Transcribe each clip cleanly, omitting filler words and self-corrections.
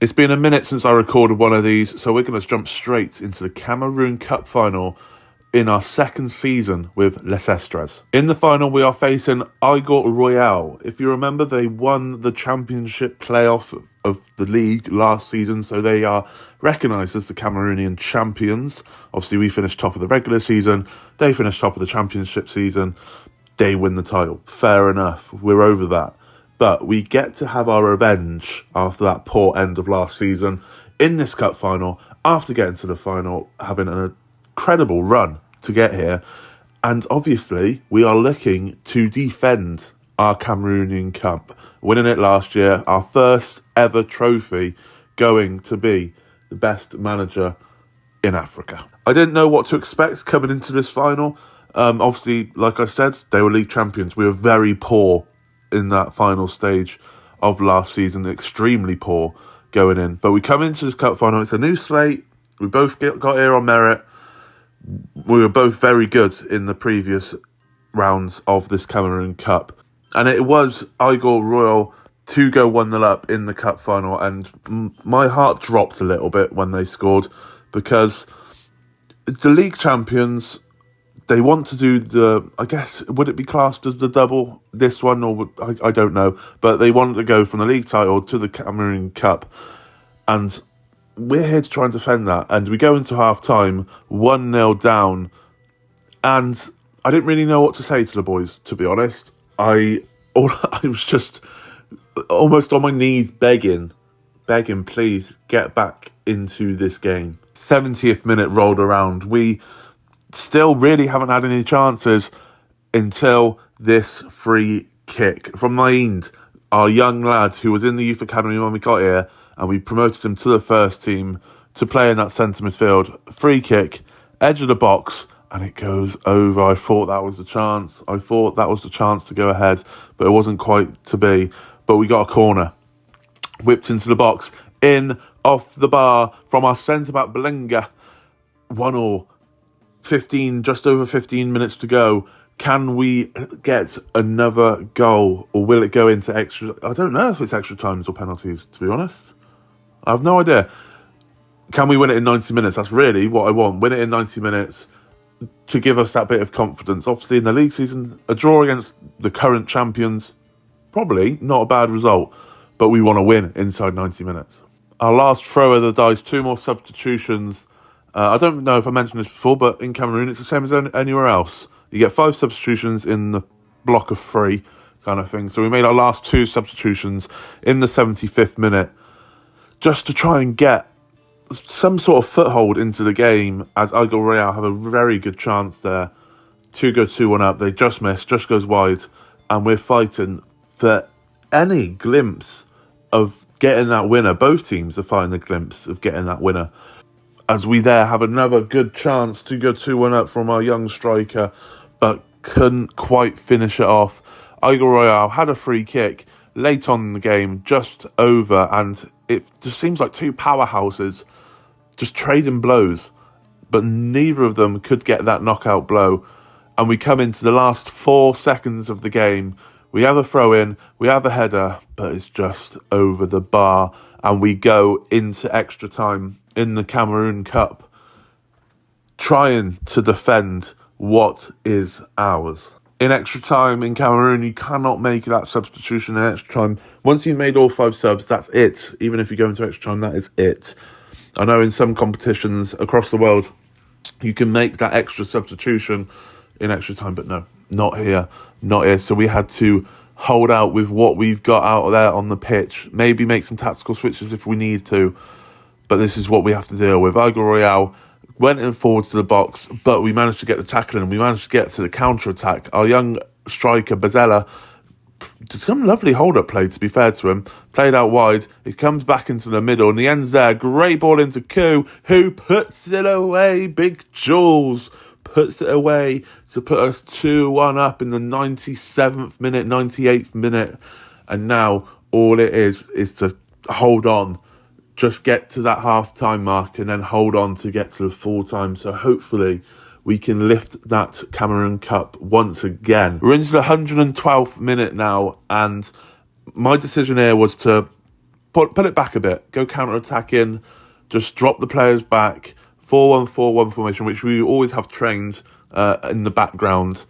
It's been a minute since I recorded one of these, so we're going to jump straight into the Cameroon Cup final in our second season with Les Estres. In the final, we are facing Igor Royal. If you remember, they won the championship playoff of the league last season, so they are recognised as the Cameroonian champions. Obviously, we finished top of the regular season, they finished top of the championship season, they win the title. Fair enough, we're over that. But we get to have our revenge after that poor end of last season in this cup final, after getting to the final, having an incredible run to get here. And obviously, we are looking to defend our Cameroonian Cup, winning it last year, our first ever trophy, going to be the best manager in Africa. I didn't know what to expect coming into this final. Obviously, like I said, they were league champions. We were very poor in that final stage of last season, extremely poor going in. But we come into this cup final, it's a new slate, we both got here on merit. We were both very good in the previous rounds of this Cameroon Cup. And it was Igor Royal to go 1-0 up in the cup final, and my heart dropped a little bit when they scored, because the league champions, they want to do the, I guess, would it be classed as the double, this one, or I don't know, but they wanted to go from the league title to the Cameroon Cup, and we're here to try and defend that. And we go into half-time 1-0 down, and I didn't really know what to say to the boys, to be honest. I was just almost on my knees begging, please get back into this game. 70th minute rolled around. We still really haven't had any chances until this free kick from Naïnd, our young lad who was in the youth academy when we got here, and we promoted him to the first team to play in that centre midfield. Free kick, edge of the box, and it goes over. I thought that was the chance. I thought that was the chance to go ahead, but it wasn't quite to be. But we got a corner. Whipped into the box, in, off the bar from our centre-back Belenga. 1-1. Just over 15 minutes to go. Can we get another goal, or will it go into extra? I don't know if it's extra times or penalties, to be honest. I have no idea. Can we win it in 90 minutes? That's really what I want. Win it in 90 minutes to give us that bit of confidence. Obviously, in the league season, a draw against the current champions, probably not a bad result, but we want to win inside 90 minutes. Our last throw of the dice, 2 more substitutions. I don't know if I mentioned this before, but in Cameroon, it's the same as anywhere else. You get 5 substitutions in the block of 3 kind of thing. So we made our last 2 substitutions in the 75th minute just to try and get some sort of foothold into the game, as Igor Royal have a very good chance there to go 2-1 up. They just miss, just goes wide, and we're fighting for any glimpse of getting that winner. Both teams are fighting the glimpse of getting that winner, as we there have another good chance to go 2-1 up from our young striker, but couldn't quite finish it off. Igor Royal had a free kick late on in the game, just over, and it just seems like 2 powerhouses just trading blows, but neither of them could get that knockout blow. And we come into the last 4 seconds of the game. We have a throw-in, we have a header, but it's just over the bar, and we go into extra time in the Cameroon Cup, trying to defend what is ours. In extra time in Cameroon, you cannot make that substitution in extra time. Once you've made all 5 subs, that's it. Even if you go into extra time, that is it. I know in some competitions across the world, you can make that extra substitution in extra time, but no, not here. So we had to hold out with what we've got out there on the pitch. Maybe make some tactical switches if we need to, but this is what we have to deal with. Igor Royal went in forwards to the box, but we managed to get the tackle in. We managed to get to the counter-attack. Our young striker, Bazella, did some lovely hold-up play, to be fair to him. Played out wide. It comes back into the middle, and the end's there. Great ball into Koo, who puts it away. Big Jules puts it away to put us 2-1 up in the 97th minute, 98th minute. And now all it is to hold on. Just get to that half-time mark and then hold on to get to the full-time. So hopefully we can lift that Cameroon Cup once again. We're into the 112th minute now, and my decision here was to Put it back a bit. Go counter-attacking. Just drop the players back. 4-1-4-1 formation, which we always have trained in the background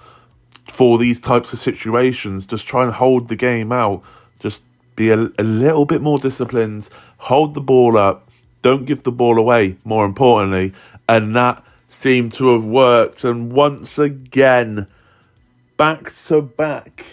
for these types of situations. Just try and hold the game out. Just be a little bit more disciplined. Hold the ball up. Don't give the ball away, more importantly. And that seemed to have worked. And once again, back-to-back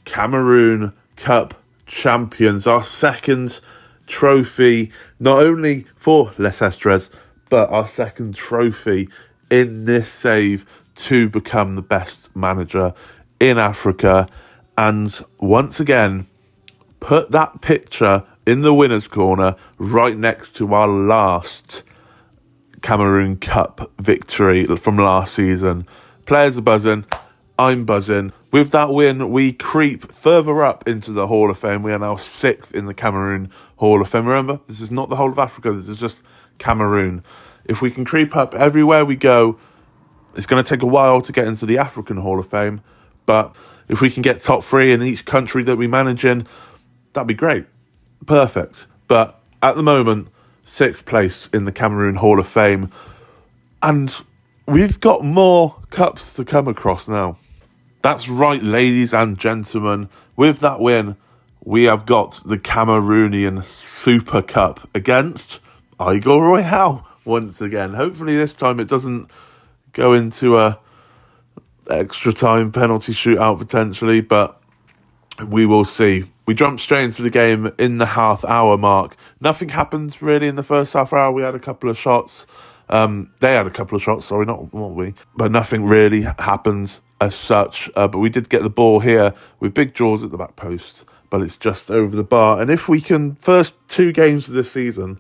Cameroon Cup champions. Our second trophy, not only for Les Estres, but our second trophy in this save to become the best manager in Africa. And once again, put that picture in the winner's corner right next to our last Cameroon Cup victory from last season. Players are buzzing. I'm buzzing. With that win, we creep further up into the Hall of Fame. We are now 6th in the Cameroon Hall of Fame. Remember, this is not the whole of Africa. This is just Cameroon. If we can creep up everywhere we go, it's going to take a while to get into the African Hall of Fame. But if we can get top 3 in each country that we manage in, that'd be great. Perfect. But at the moment, 6th place in the Cameroon Hall of Fame. And we've got more cups to come across now. That's right, ladies and gentlemen. With that win, we have got the Cameroonian Super Cup against Igor Royale once again. Hopefully this time it doesn't go into a extra time penalty shootout potentially, but we will see. We jumped straight into the game in the half hour mark. Nothing happened really in the first half hour. We had a couple of shots. They had a couple of shots, sorry, not we. But nothing really happened as such. But we did get the ball here with Big Jaws at the back post. But it's just over the bar. And if we can, first 2 games of this season,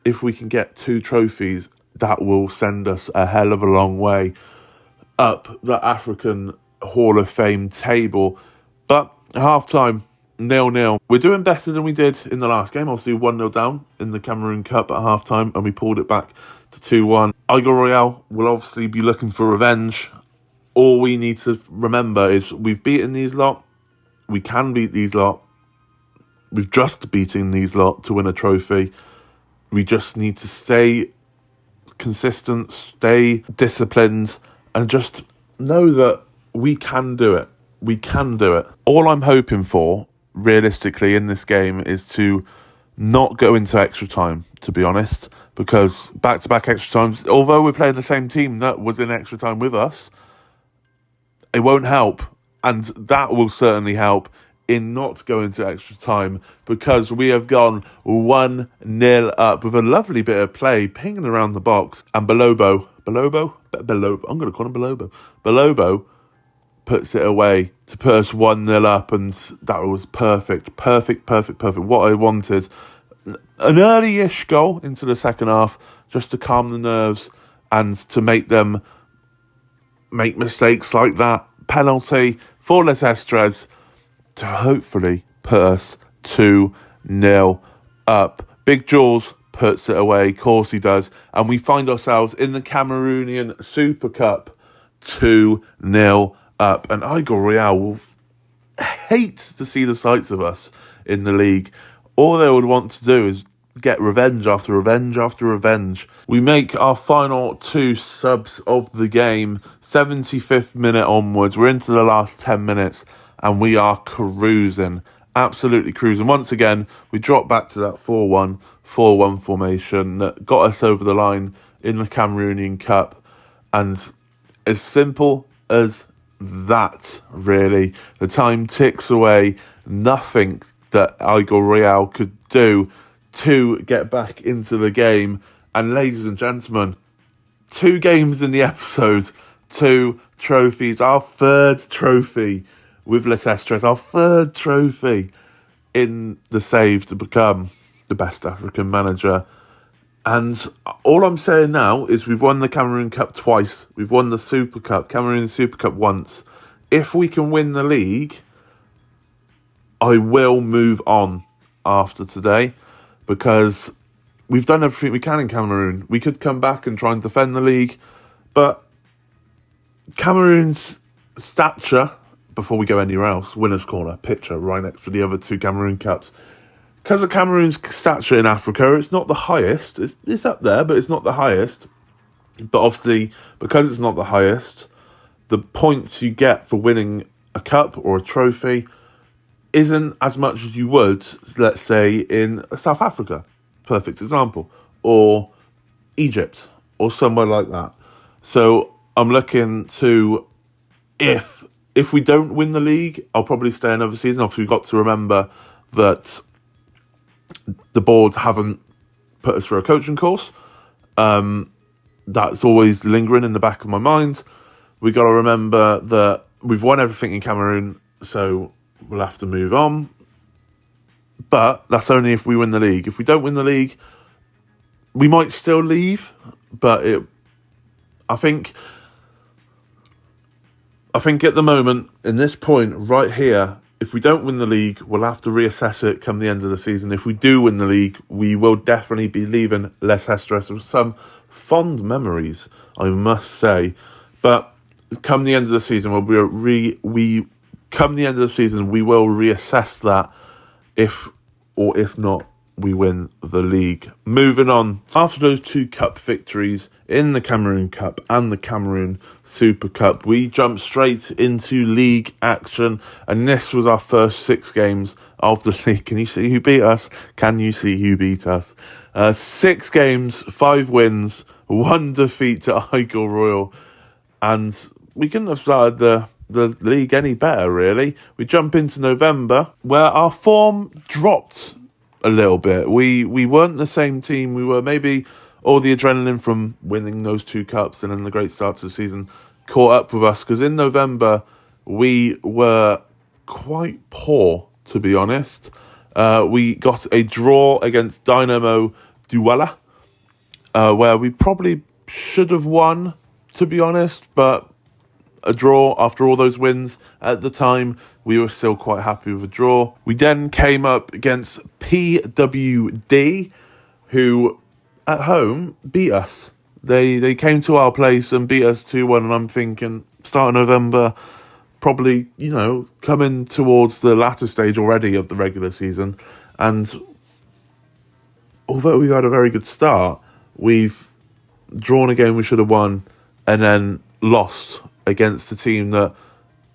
if we can get 2 trophies, that will send us a hell of a long way up the African Hall of Fame table. But half-time, 0-0. We're doing better than we did in the last game. Obviously 1-0 down in the Cameroon Cup at half-time, and we pulled it back to 2-1. Igor Royale will obviously be looking for revenge. All we need to remember is we've beaten these lot. We can beat these lot. We've just beaten these lot to win a trophy. We just need to stay consistent, stay disciplined, and just know that we can do it. We can do it. All I'm hoping for, realistically, in this game is to not go into extra time, to be honest, because back-to-back extra times, although we're playing the same team that was in extra time with us, it won't help. And that will certainly help in not going to extra time, because we have gone 1-0 up with a lovely bit of play pinging around the box. And Belobo, I'm going to call him Belobo puts it away to put us 1-0 up, and that was perfect. What I wanted. An early-ish goal into the second half, just to calm the nerves and to make them make mistakes like that. Penalty for Les Estres to hopefully put us 2-0 up. Big Jaws puts it away, of course he does, and we find ourselves in the Cameroonian Super Cup 2-0 up. And Igor Royale will hate to see the sights of us in the league. All they would want to do is get revenge after revenge after revenge. We make our final 2 subs of the game, 75th minute onwards. We're into the last 10 minutes and we are cruising, absolutely cruising. Once again, we drop back to that 4-1 formation that got us over the line in the Cameroonian Cup. And as simple as that, really. The time ticks away. Nothing that Igor Royale could do to get back into the game. And ladies and gentlemen, 2 games in the episode, 2 trophies, our 3rd trophy with Les Estres, our 3rd trophy in the save to become the best African manager. And all I'm saying now is we've won the Cameroon Cup twice. We've won the Super Cup, Cameroon Super Cup once. If we can win the league, I will move on after today, because we've done everything we can in Cameroon. We could come back and try and defend the league, but Cameroon's stature, before we go anywhere else, winner's corner, picture right next to the other 2 Cameroon Cups. Because of Cameroon's stature in Africa, it's not the highest. It's up there, but it's not the highest. But obviously, because it's not the highest, the points you get for winning a cup or a trophy isn't as much as you would, let's say, in South Africa, perfect example, or Egypt, or somewhere like that. So I'm looking to, if we don't win the league, I'll probably stay another season. Obviously, we've got to remember that the boards haven't put us through a coaching course. That's always lingering in the back of my mind. We got to remember that we've won everything in Cameroon, so we'll have to move on. But that's only if we win the league. If we don't win the league, we might still leave. But I think at the moment, in this point right here, if we don't win the league, we'll have to reassess it come the end of the season. If we do win the league, we will definitely be leaving Les Estres with some fond memories, I must say. But come the end of the season, we will reassess that if not, we win the league. Moving on, after those 2 cup victories in the Cameroon Cup and the Cameroon Super Cup, we jumped straight into league action, and this was our first 6 games of the league. Can you see who beat us? 6 games, 5 wins, 1 defeat to Igor Royal, and we couldn't have started the league any better, really. We jump into November, where our form dropped a little bit. We weren't the same team. We were maybe all the adrenaline from winning those 2 cups and then the great start to the season caught up with us, because in November we were quite poor, to be honest. We got a draw against Dynamo Douala, where we probably should have won, to be honest, but a draw after all those wins at the time, we were still quite happy with a draw. We then came up against PWD, who at home beat us. They came to our place and beat us 2-1, and I'm thinking, start of November, probably, coming towards the latter stage already of the regular season, and although we've had a very good start, we've drawn a game we should have won and then lost against a team that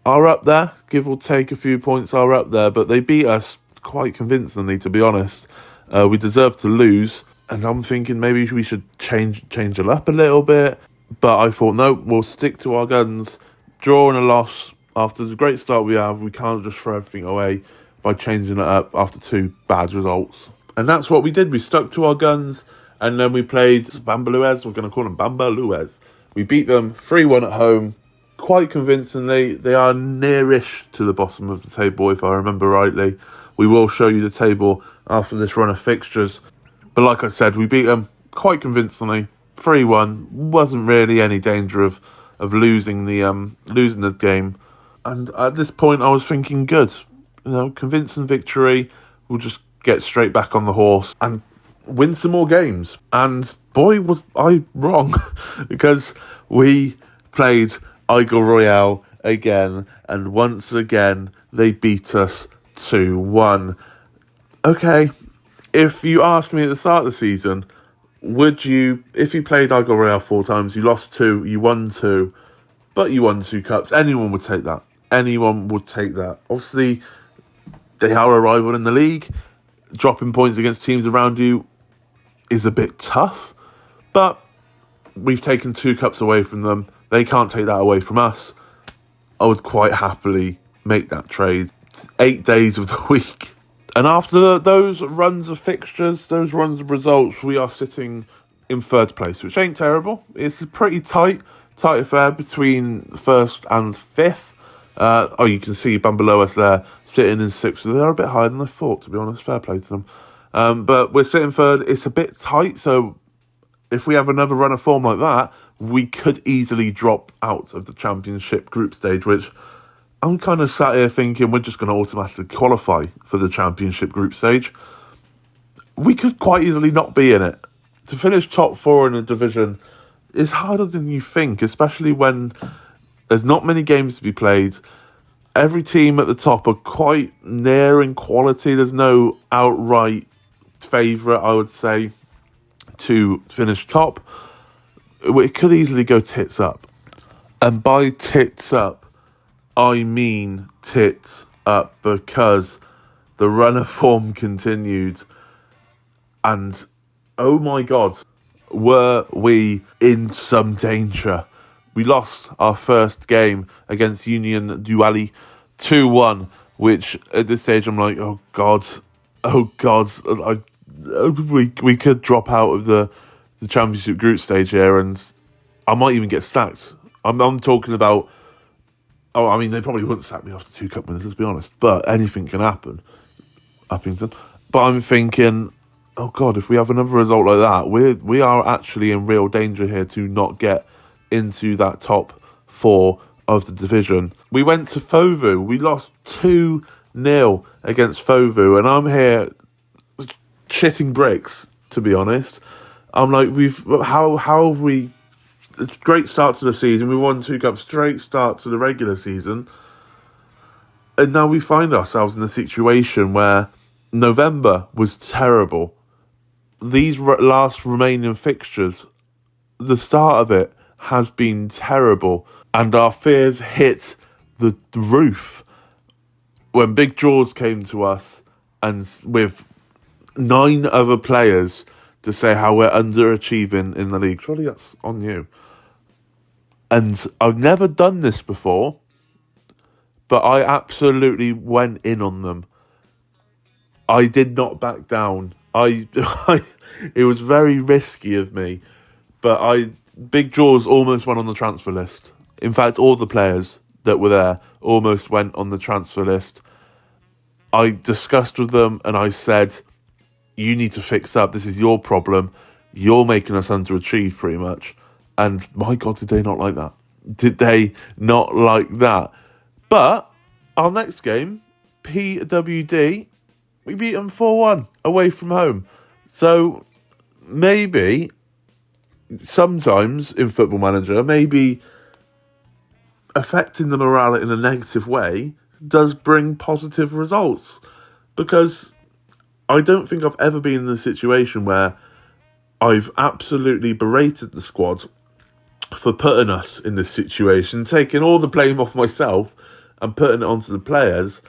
are up there, give or take a few points, are up there, but they beat us quite convincingly, to be honest. We deserved to lose, and I'm thinking maybe we should change it up a little bit, but I thought, no, we'll stick to our guns. Draw and a loss, after the great start we have, we can't just throw everything away by changing it up after 2 bad results. And that's what we did. We stuck to our guns, and then we played Bambaluez. We're going to call them Bambaluez. We beat them 3-1 at home, quite convincingly. They are nearish to the bottom of the table, if I remember rightly. We will show you the table after this run of fixtures. But like I said, we beat them quite convincingly, 3-1. Wasn't really any danger of losing the game. And at this point, I was thinking, good, convincing victory. We'll just get straight back on the horse and win some more games. And boy, was I wrong, because we played Igor Royal again, and once again they beat us 2-1. Okay, if you asked me at the start of the season, if you played Igor Royal 4 times, you lost 2, you won 2, but you won 2 cups, anyone would take that. Obviously, they are a rival in the league. Dropping points against teams around you is a bit tough, but we've taken 2 cups away from them. They can't take that away from us. I would quite happily make that trade 8 days of the week. And after those runs of fixtures, those runs of results, we are sitting in 3rd place, which ain't terrible. It's a pretty tight affair between 1st and 5th. You can see Bambaluez there sitting in 6th. So they're a bit higher than I thought, to be honest. Fair play to them. But we're sitting 3rd. It's a bit tight, so if we have another run of form like that, we could easily drop out of the Championship group stage, which I'm kind of sat here thinking we're just going to automatically qualify for the Championship group stage. We could quite easily not be in it. To finish top 4 in a division is harder than you think, especially when there's not many games to be played. every team at the top are quite near in quality. There's no outright favourite, I would say, to finish top. It could easily go tits up. And by tits up, I mean tits up, because the run of form continued. And, oh my God, were we in some danger. We lost our first game against Union Duali 2-1, which at this stage I'm like, oh God, we could drop out of the championship group stage here, and I might even get sacked. I'm talking about, oh, I mean, they probably wouldn't sack me after 2 cup winners, let's be honest, but anything can happen, Uppington. But I'm thinking, oh God, if we have another result like that, we are actually in real danger here to not get into that top 4 of the division. We went to Fovu. We lost 2-0 against Fovu, and I'm here shitting bricks, to be honest. I'm like, how have we? It's a great start to the season. We won 2 cups, straight start to the regular season, and now we find ourselves in a situation where November was terrible. These last remaining fixtures, the start of it has been terrible, and our fears hit the roof when Big Jaws came to us and with 9 other players to say how we're underachieving in the league. Surely that's on you. And I've never done this before, but I absolutely went in on them. I did not back down. It was very risky of me, but Big Jaws almost went on the transfer list. In fact, all the players that were there almost went on the transfer list. I discussed with them and I said, you need to fix up. This is your problem. You're making us underachieve pretty much. And my God, did they not like that? Did they not like that? But our next game, PWD, we beat them 4-1 away from home. So maybe sometimes in Football Manager, maybe affecting the morale in a negative way does bring positive results. Because I don't think I've ever been in a situation where I've absolutely berated the squad for putting us in this situation, taking all the blame off myself and putting it onto the players,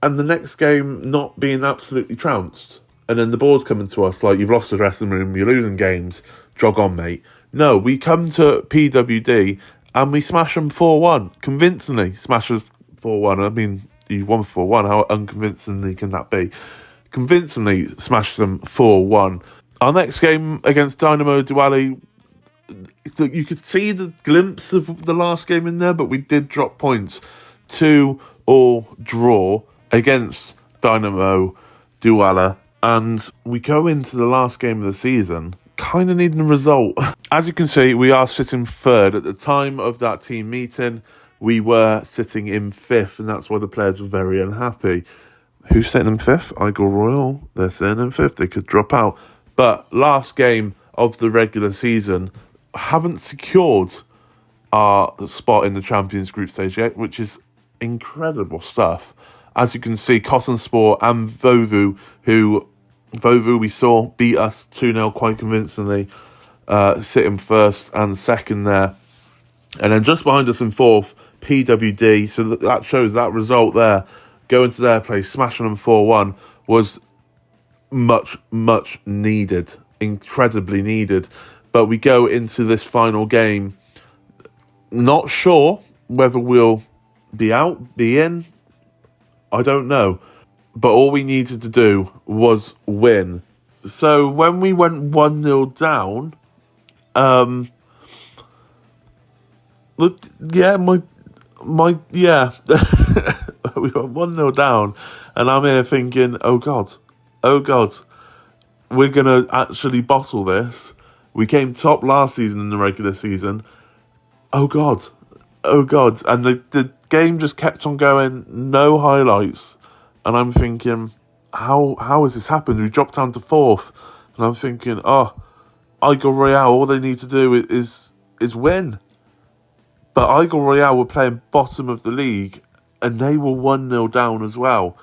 and the next game not being absolutely trounced. And then the board's coming to us like, you've lost the dressing room, you're losing games, jog on, mate. No, we come to PWD and we smash them 4-1. Convincingly smash us 4-1. I mean, you won 4-1, how unconvincingly can that be? Convincingly smashed them 4-1. Our next game against Dynamo Diwali, you could see the glimpse of the last game in there, but we did drop points. 2-2 draw against Dynamo Diwali, and we go into the last game of the season kind of needing a result. As you can see, we are sitting 3rd. At the time of that team meeting, we were sitting in 5th, and that's why the players were very unhappy. Who's sitting in 5th? Igor Royal. They're sitting in 5th. They could drop out. But last game of the regular season, haven't secured our spot in the Champions Group stage yet, which is incredible stuff. As you can see, Kostanspor and Vovu, Vovu we saw beat us 2-0 quite convincingly, sitting 1st and 2nd there. And then just behind us in 4th, PWD. So that shows that result there, going to their place, smashing them 4-1, was much, much needed, incredibly needed. But we go into this final game, not sure whether we'll be out, be in, I don't know. But all we needed to do was win. So when we went 1-0 down, we went 1-0 down, and I'm here thinking, oh God, we're going to actually bottle this. We came top last season in the regular season. Oh God. And the game just kept on going, no highlights. And I'm thinking, how has this happened? We dropped down to 4th. And I'm thinking, Igor Royal, all they need to do is win. But Igor Royale were playing bottom of the league, and they were 1-0 down as well.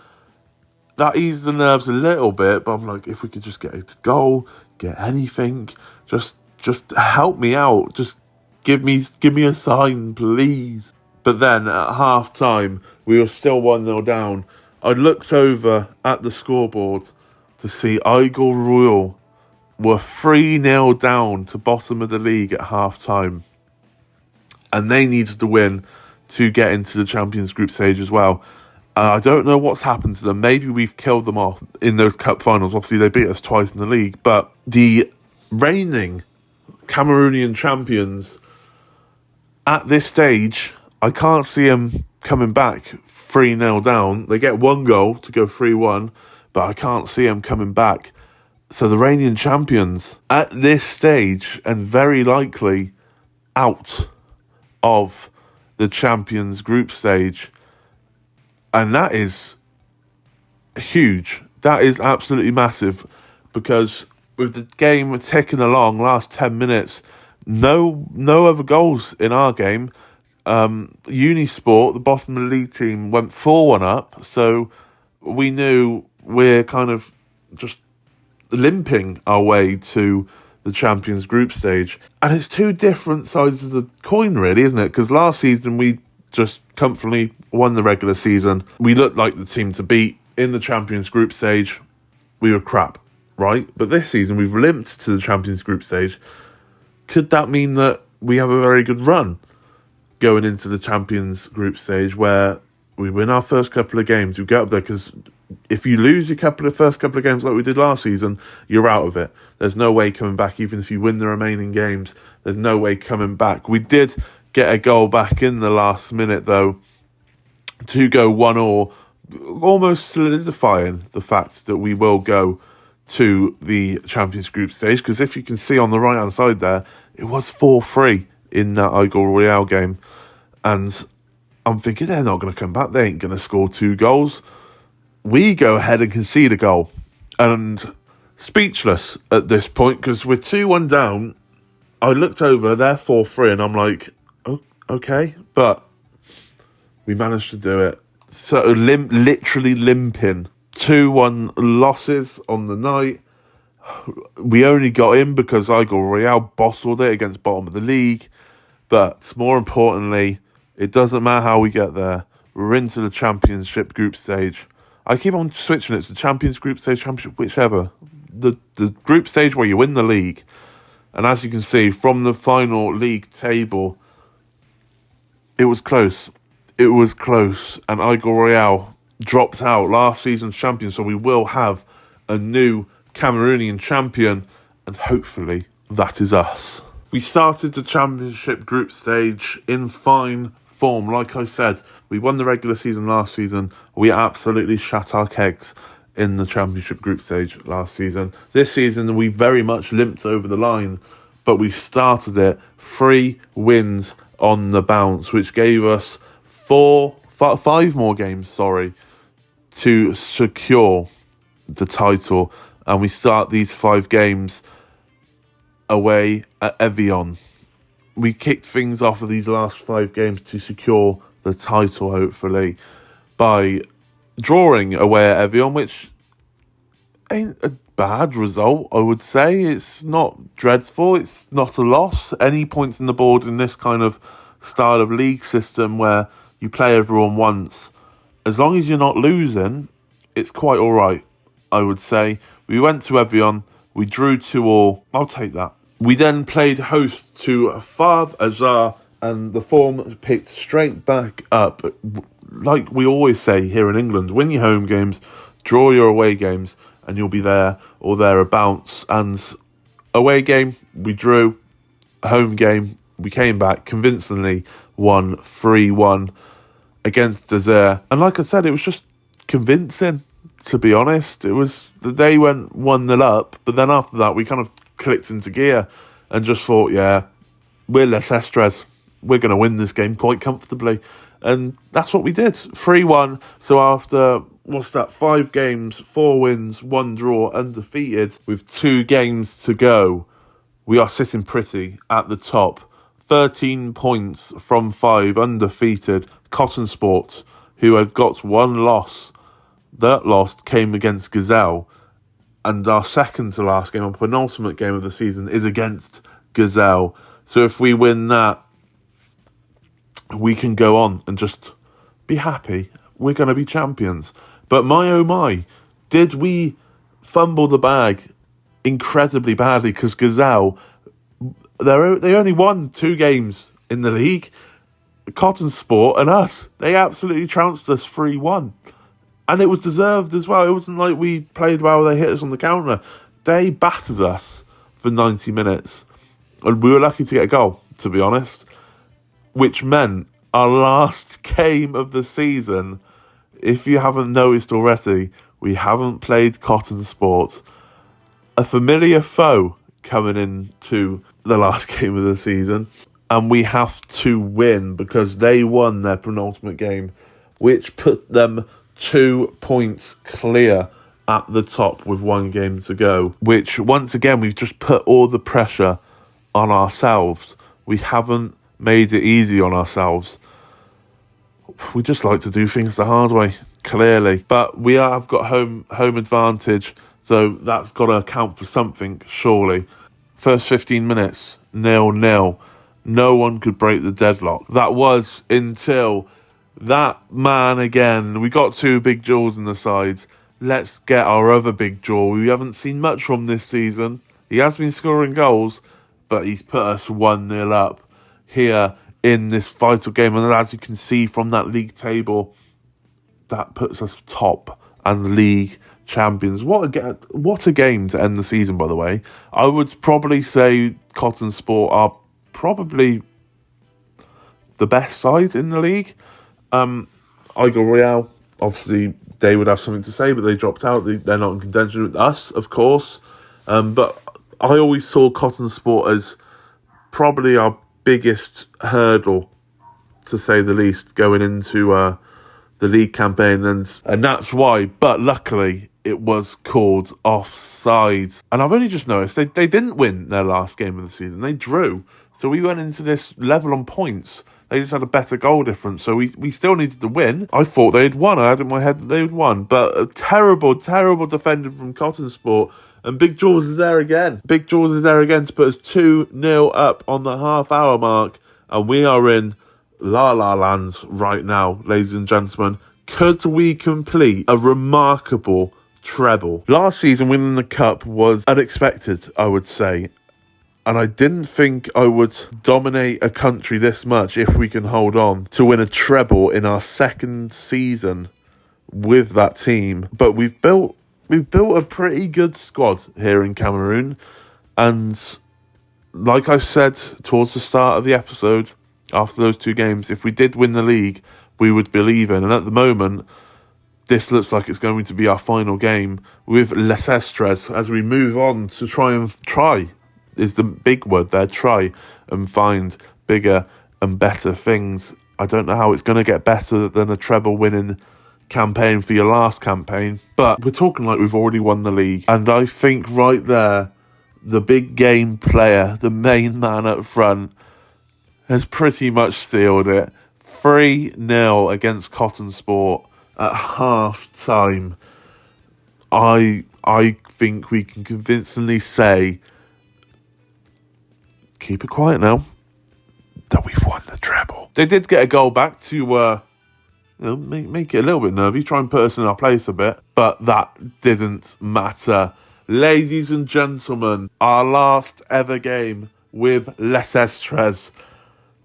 That eased the nerves a little bit, but I'm like, if we could just get a goal, get anything, just help me out. Just give me a sign, please. But then at half time, we were still 1-0 down. I looked over at the scoreboard to see Igor Royal were 3-0 down to bottom of the league at half time. And they needed to win to get into the Champions Group stage as well. I don't know what's happened to them. Maybe we've killed them off in those cup finals. Obviously, they beat us twice in the league. But the reigning Cameroonian champions, at this stage, I can't see them coming back 3-0 down. They get one goal to go 3-1, but I can't see them coming back. So the reigning champions, at this stage, and very likely out of the Champions Group stage. And that is huge. That is absolutely massive, because with the game ticking along, last 10 minutes, no other goals in our game. Unisport, the bottom of the league team, went 4-1 up, so we knew we're kind of just limping our way to the Champions Group stage. And it's two different sides of the coin, really, isn't it? Because last season we just comfortably won the regular season. We looked like the team to beat. In the Champions Group stage, we were crap, right? But this season we've limped to the Champions Group stage. Could that mean that we have a very good run going into the Champions Group stage, where we win our first couple of games, we get up there? Because if you lose your first couple of games like we did last season, you're out of it. There's no way coming back. Even if you win the remaining games, there's no way coming back. We did get a goal back in the last minute, though, to go 1-1, almost solidifying the fact that we will go to the Champions Group stage. Because if you can see on the right-hand side there, it was 4-3 in that Igor Royale game. And I'm thinking, they're not going to come back. They ain't going to score 2 goals. We go ahead and concede a goal. And speechless at this point, because we're 2-1 down. I looked over, they're 4-3, and I'm like, oh, okay. But we managed to do it. So literally limping. 2-1 losses on the night. We only got in because Igor Royale bottled it against bottom of the league. But more importantly, it doesn't matter how we get there. We're into the Championship Group stage. I keep on switching it to Champions Group stage, Championship, whichever. The group stage where you win the league. And as you can see from the final league table, it was close. It was close. And Igor Royale dropped out, last season's champion. So we will have a new Cameroonian champion. And hopefully that is us. We started the Championship Group stage in fine form. Like I said, we won the regular season last season. We absolutely shat our kegs in the Championship Group stage last season. This season, we very much limped over the line, but we started it 3 wins on the bounce, which gave us 5 more games, to secure the title. And we start these 5 games away at Evian. We kicked things off of these last 5 games to secure the title, hopefully, by drawing away at Evian, which ain't a bad result, I would say. It's not dreadful. It's not a loss. Any points in the board in this kind of style of league system where you play everyone once, as long as you're not losing, it's quite all right, I would say. We went to Evian. We drew 2-2. I'll take that. We then played host to Fav Azar, and the form picked straight back up. Like we always say here in England, win your home games, draw your away games, and you'll be there or thereabouts. And away game, we drew. Home game, we came back, convincingly won 3-1 against Azar. And like I said, it was just convincing, to be honest. It was, the day went 1-0 up, but then after that, we kind of clicked into gear and just thought, yeah, we're Les Estres. We're going to win this game quite comfortably. And that's what we did. 3-1. So after, 5 games, 4 wins, 1 draw, undefeated, with 2 games to go, we are sitting pretty at the top 13 points from 5, undefeated. Cotton Sport, who have got one loss. That loss came against Gazelle. And our second to last game, our penultimate game of the season, is against Gazelle. So if we win that, we can go on and just be happy. We're going to be champions. But my oh my, did we fumble the bag incredibly badly, because Gazelle, they only won 2 games in the league. Cotton Sport and us, they absolutely trounced us 3-1. And it was deserved as well. It wasn't like we played well, they hit us on the counter. They battered us for 90 minutes. And we were lucky to get a goal, to be honest. Which meant our last game of the season, if you haven't noticed already, we haven't played Cotton Sport. A familiar foe coming into the last game of the season. And we have to win, because they won their penultimate game, which put them 2 points clear at the top with 1 game to go. Which, once again, we've just put all the pressure on ourselves. We haven't made it easy on ourselves. We just like to do things the hard way, clearly. But we have got home advantage, so that's got to account for something, surely. First 15 minutes, 0-0. No one could break the deadlock. That was until that man again. We got 2 big jaws in the sides. Let's get our other big jaw. We haven't seen much from this season. He has been scoring goals, but he's put us 1-0 up here in this vital game. And as you can see from that league table, that puts us top and league champions. What a game to end the season, by the way. I would probably say Cotton Sport are probably the best side in the league. Igor Royale, obviously they would have something to say, but they dropped out. They're not in contention with us, of course. But I always saw Cotton Sport as probably our biggest hurdle, to say the least, going into the league campaign, and that's why. But luckily, it was called offside. And I've only just noticed they didn't win their last game of the season. They drew. So we went into this level on points. They just had a better goal difference. So we still needed to win. I thought they'd won. I had in my head that they would won. But a terrible, terrible defender from Cotton Sport. And Big Jaws is there again. Big Jaws is there again to put us 2-0 up on the half-hour mark. And we are in La La Lands right now, ladies and gentlemen. Could we complete a remarkable treble? Last season, winning the cup was unexpected, I would say. And I didn't think I would dominate a country this much if we can hold on to win a treble in our second season with that team. But we've built a pretty good squad here in Cameroon. And like I said towards the start of the episode, after those 2 games, if we did win the league, we would believe in. And at the moment, this looks like it's going to be our final game with Les Estres as we move on to try is the big word there, try and find bigger and better things. I don't know how it's going to get better than a treble winning campaign for your last campaign, but we're talking like we've already won the league. And I think right there, the big game player, the main man up front, has pretty much sealed it. 3-0 against Cotton Sport at half time. I think we can convincingly say, keep it quiet now, that we've won the treble. They did get a goal back to make it a little bit nervy, try and put us in our place a bit, but that didn't matter. Ladies and gentlemen, our last ever game with Les Estres.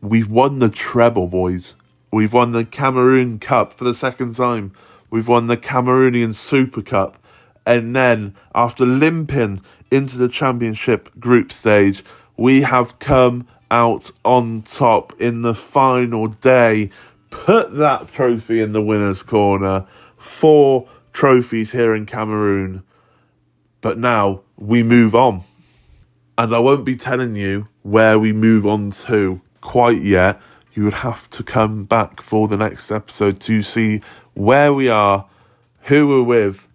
We've won the treble, boys. We've won the Cameroon Cup for the second time. We've won the Cameroonian Super Cup. And then, after limping into the championship group stage, we have come out on top in the final day. Put that trophy in the winner's corner. 4 trophies here in Cameroon. But now, we move on. And I won't be telling you where we move on to quite yet. You would have to come back for the next episode to see where we are, who we're with,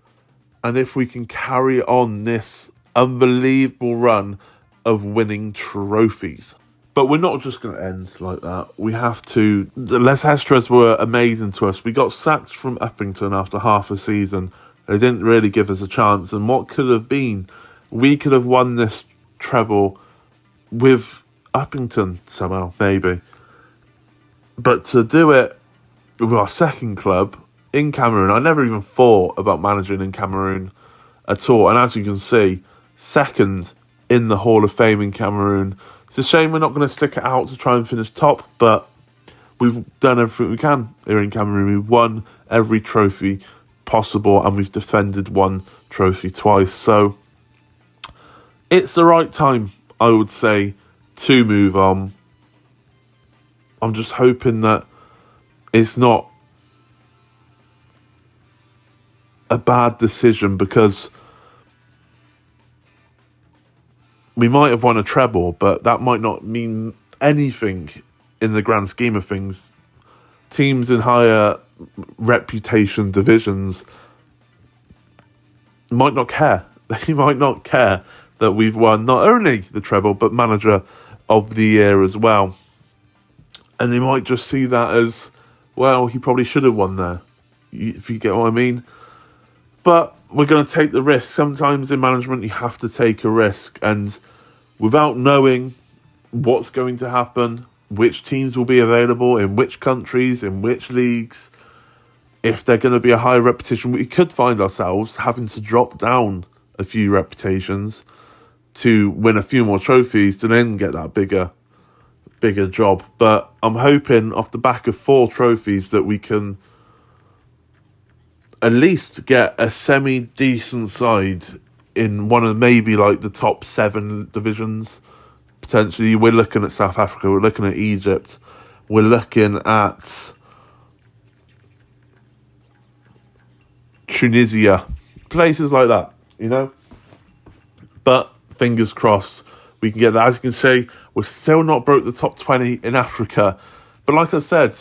and if we can carry on this unbelievable run of winning trophies. But we're not just going to end like that. We have to. The Les Estres were amazing to us. We got sacked from Uppington after half a season. They didn't really give us a chance. And what could have been? We could have won this treble with Uppington somehow, maybe. But to do it with our second club in Cameroon, I never even thought about managing in Cameroon at all. And as you can see, second in the Hall of Fame in Cameroon. It's a shame we're not going to stick it out to try and finish top, but we've done everything we can here in Cameroon. We've won every trophy possible, and we've defended one trophy twice. So it's the right time, I would say, to move on. I'm just hoping that it's not a bad decision, because we might have won a treble, but that might not mean anything in the grand scheme of things. Teams in higher reputation divisions might not care. They might not care that we've won not only the treble, but manager of the year as well. And they might just see that as, well, he probably should have won there, if you get what I mean. But we're going to take the risk. Sometimes in management, you have to take a risk. And without knowing what's going to happen, which teams will be available, in which countries, in which leagues, if they're going to be a high repetition, we could find ourselves having to drop down a few reputations to win a few more trophies to then get that bigger job. But I'm hoping off the back of 4 trophies that we can at least get a semi-decent side in one of maybe like the top 7 divisions. Potentially, we're looking at South Africa, we're looking at Egypt, we're looking at Tunisia, places like that, you know. But fingers crossed we can get that. As you can see, we're still not broke the top 20 in Africa. But like I said,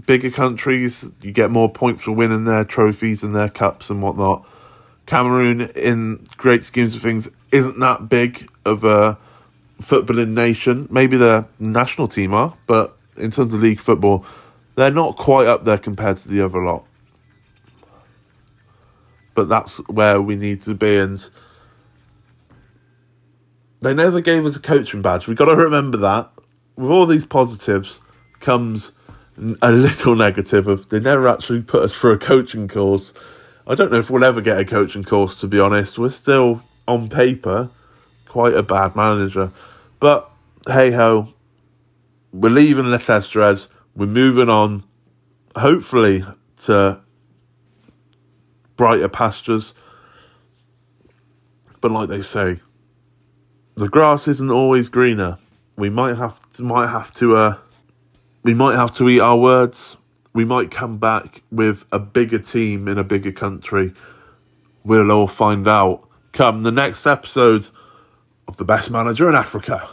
bigger countries, you get more points for winning their trophies and their cups and whatnot. Cameroon, in great schemes of things, isn't that big of a footballing nation. Maybe the national team are, but in terms of league football, they're not quite up there compared to the other lot. But that's where we need to be. And they never gave us a coaching badge. We've got to remember that. With all these positives comes a little negative of they never actually put us through a coaching course. I don't know if we'll ever get a coaching course, to be honest. We're still, on paper, quite a bad manager. But, hey-ho, we're leaving Les Estres. We're moving on, hopefully, to brighter pastures. But like they say, the grass isn't always greener. We might have to eat our words. We might come back with a bigger team in a bigger country. We'll all find out come the next episode of The Best Manager in Africa.